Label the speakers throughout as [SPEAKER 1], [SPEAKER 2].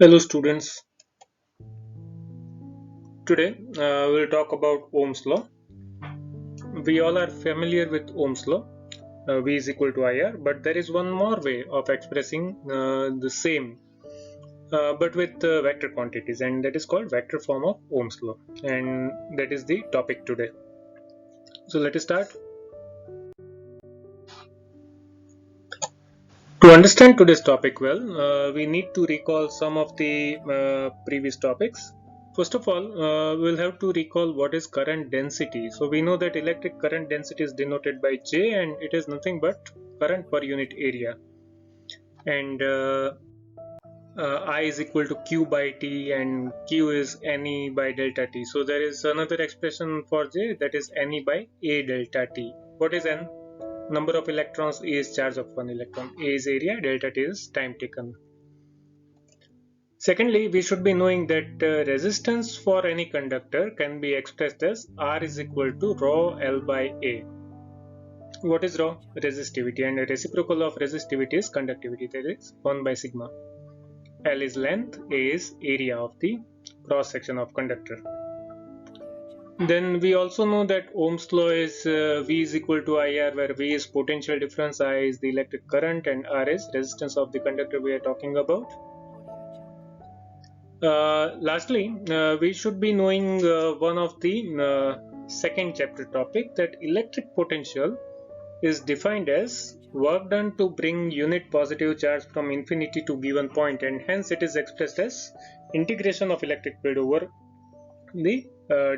[SPEAKER 1] Hello students, today we'll talk about Ohm's law. We all are familiar with Ohm's law, V is equal to IR, but there is one more way of expressing the same but with vector quantities, and that is called vector form of Ohm's law, and that is the topic today. So let us start. To understand today's topic well, we need to recall some of the previous topics. First of all, we'll have to recall what is current density. So we know that electric current density is denoted by J, and it is nothing but current per unit area. And I is equal to Q by T, and Q is NE by delta T. So there is another expression for J, that is NE by A delta T. What is N? Number of electrons. A is charge of one electron. A is area, delta T is time taken. Secondly, we should be knowing that resistance for any conductor can be expressed as R is equal to rho L by A. What is rho? Resistivity, and the reciprocal of resistivity is conductivity, that is 1 by sigma. L is length, A is area of the cross section of conductor. Then we also know that Ohm's law is V is equal to IR, where V is potential difference, I is the electric current, and R is resistance of the conductor we are talking about. Lastly, we should be knowing one of the second chapter topic, that electric potential is defined as work done to bring unit positive charge from infinity to given point, and hence it is expressed as integration of electric field over the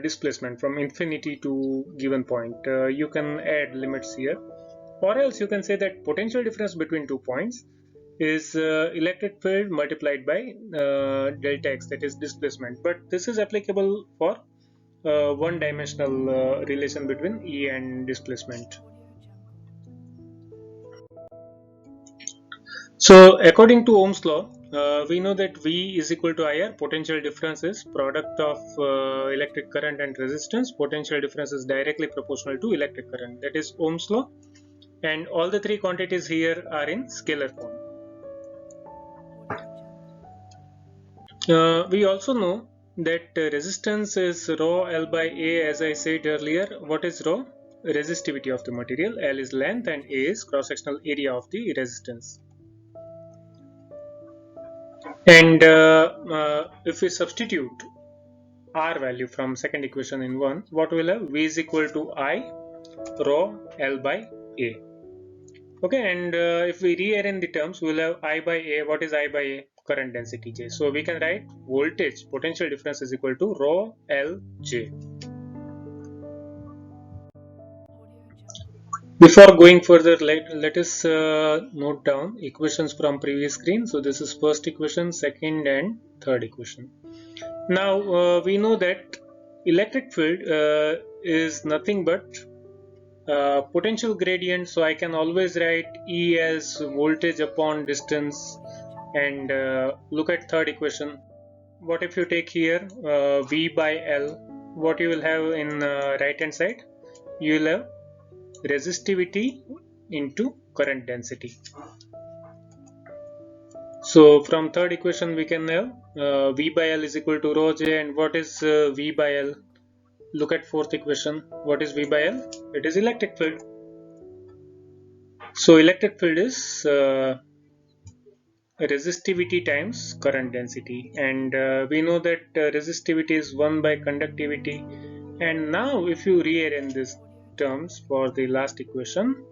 [SPEAKER 1] displacement from infinity to given point. You can add limits here, or else you can say that potential difference between 2 points is electric field multiplied by delta x, that is displacement. But this is applicable for one dimensional relation between E and displacement. So according to Ohm's law, we know that V is equal to IR. Potential difference is product of electric current and resistance. Potential difference is directly proportional to electric current. That is Ohm's law. And all the three quantities here are in scalar form. We also know that resistance is rho L by A, as I said earlier. What is rho? Resistivity of the material. L is length and A is cross-sectional area of the resistance. And if we substitute R value from second equation in 1, what will have? V is equal to I rho L by A. Okay, and if we rearrange the terms, we will have I by A. What is I by A? Current density J. So we can write voltage potential difference is equal to rho L J. Before going further, let us note down equations from previous screen. So this is first equation, second and third equation. Now we know that electric field is nothing but potential gradient. So I can always write E as voltage upon distance. And look at third equation. What if you take here V by L? What you will have in right hand side? You will have resistivity into current density. So from third equation we can have V by L is equal to rho J. And what is V by L? Look at fourth equation. What is V by L? It is electric field. So electric field is resistivity times current density, and we know that resistivity is 1 by conductivity. And now if you rearrange these terms for the last equation,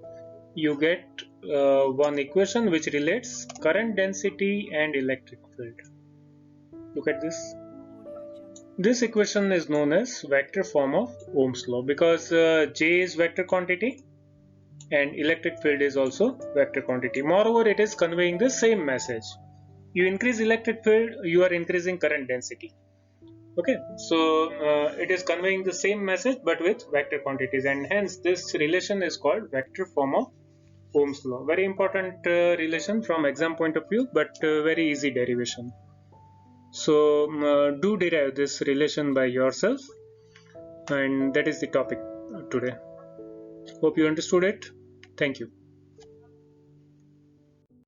[SPEAKER 1] you get one equation which relates current density and electric field. Look at this. This equation is known as vector form of Ohm's law, because J is vector quantity and electric field is also vector quantity. Moreover, it is conveying the same message. You increase electric field, you are increasing current density. Okay, so it is conveying the same message but with vector quantities, and hence this relation is called vector form of Ohm's law. Very important relation from exam point of view, but very easy derivation. So do derive this relation by yourself, and that is the topic today. Hope you understood it. Thank you.